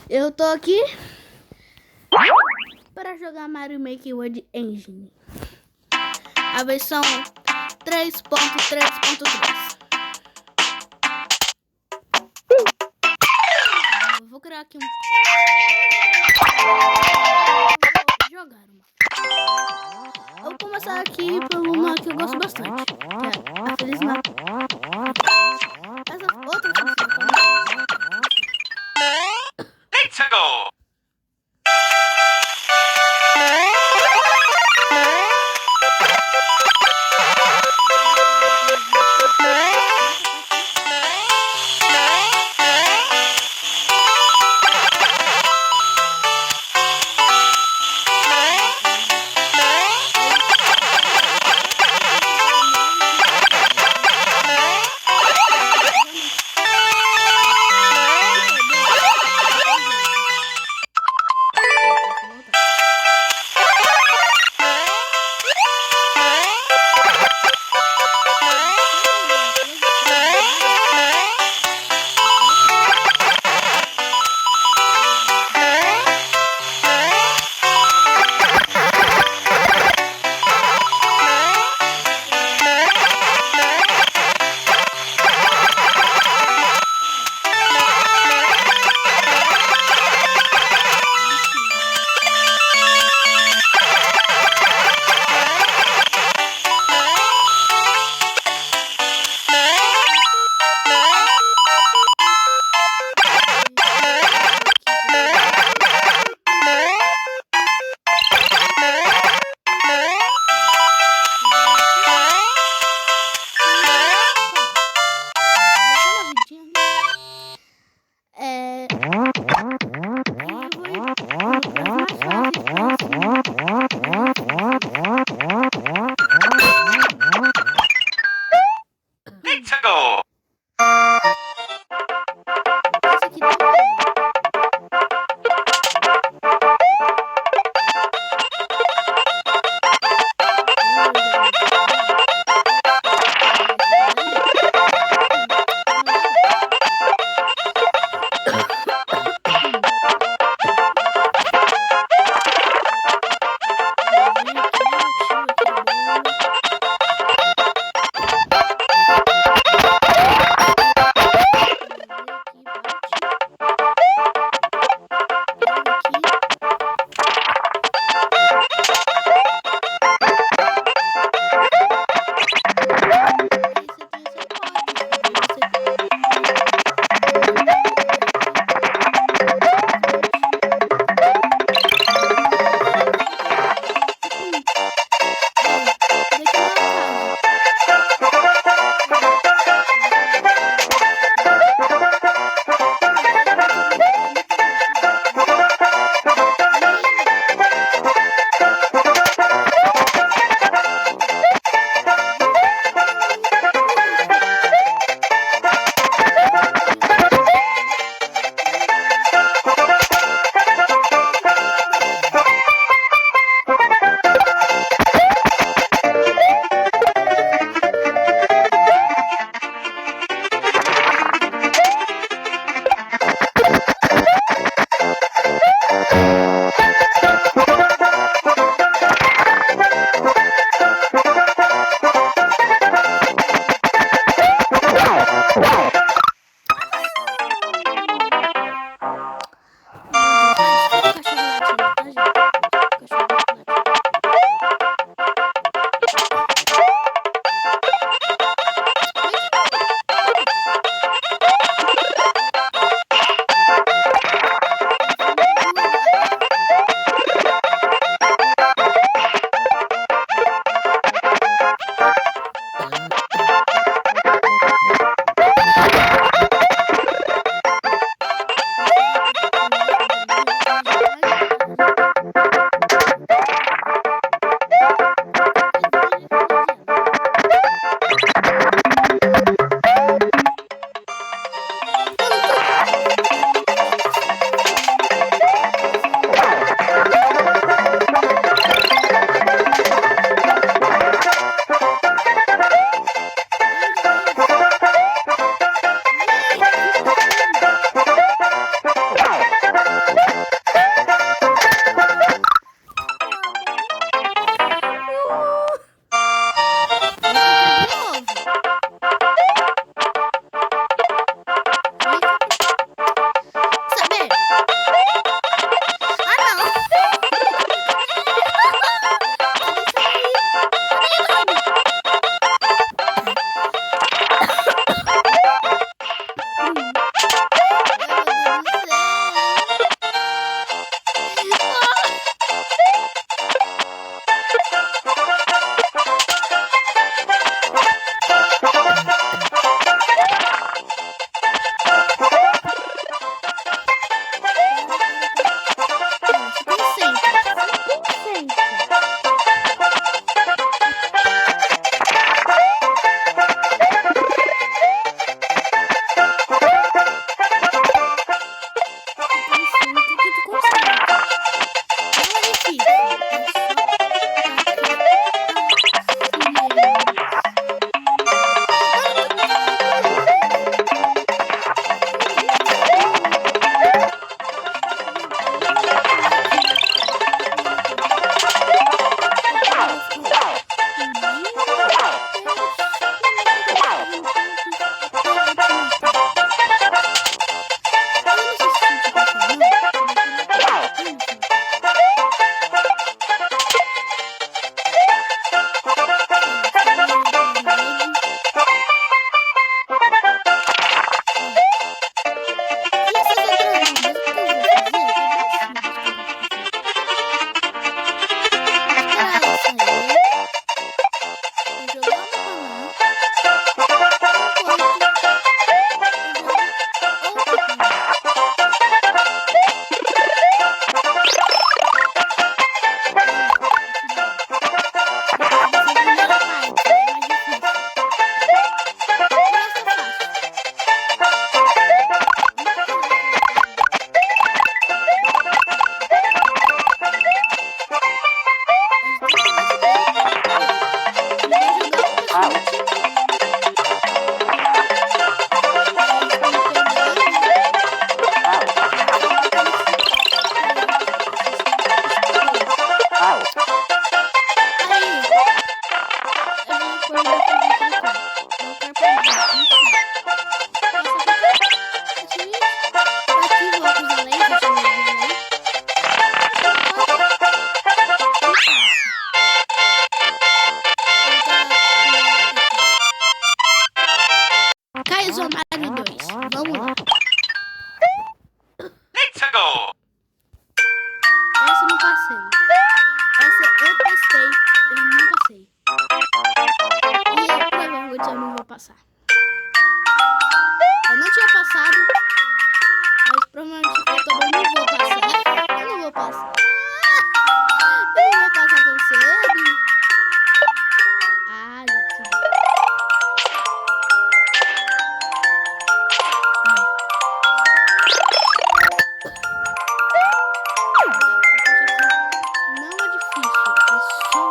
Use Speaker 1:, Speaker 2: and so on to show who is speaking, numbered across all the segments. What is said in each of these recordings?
Speaker 1: Eu tô aqui para jogar Mario Maker World Engine, a versão 3.3.3. Vou criar aqui vou jogar uma. Eu vou começar aqui por uma que eu gosto bastante, que é a Feliz Natal. Essa outra
Speaker 2: Let's go! go.
Speaker 1: Essa eu não passei. Essa eu testei. Eu não passei. E eu provavelmente eu não vou passar. Eu não tinha passado. Mas provavelmente eu também não vou passar. Eu não vou passar. Eu não vou passar tão cedo. Ah, gente. Não é difícil. É só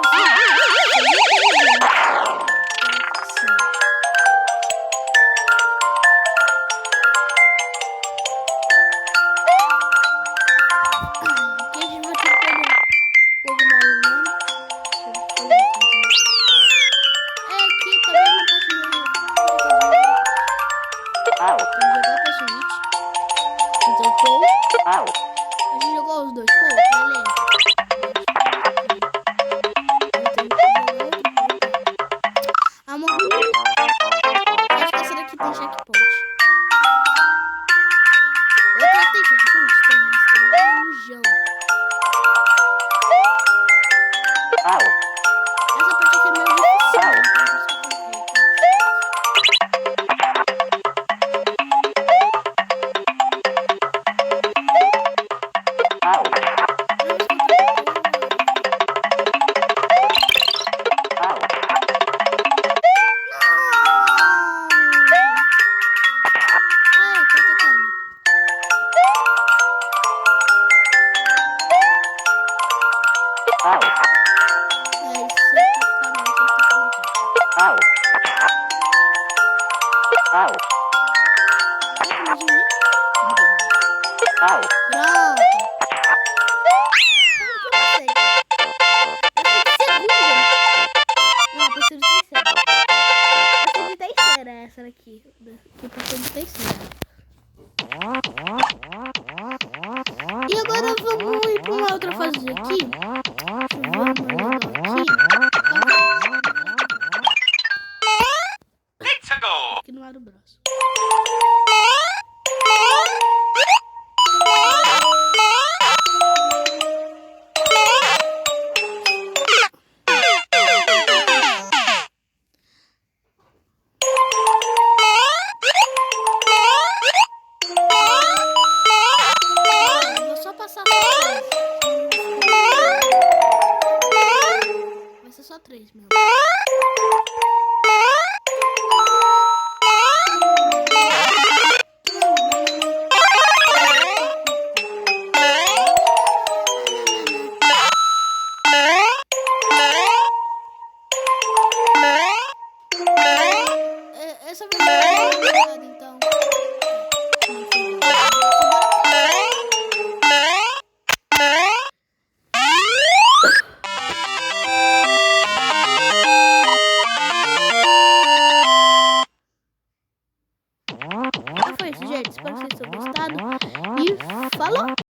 Speaker 1: a gente jogou os dois. Pô, beleza. Amor. Acho que essa daqui tem checkpoint. Outra tem checkpoint? Tem, mas tem lá no chão. Essa parte aqui é meio difícil. Essa daqui passou de terceira. E agora vamos ir para uma outra fase aqui. Vamos legal aqui.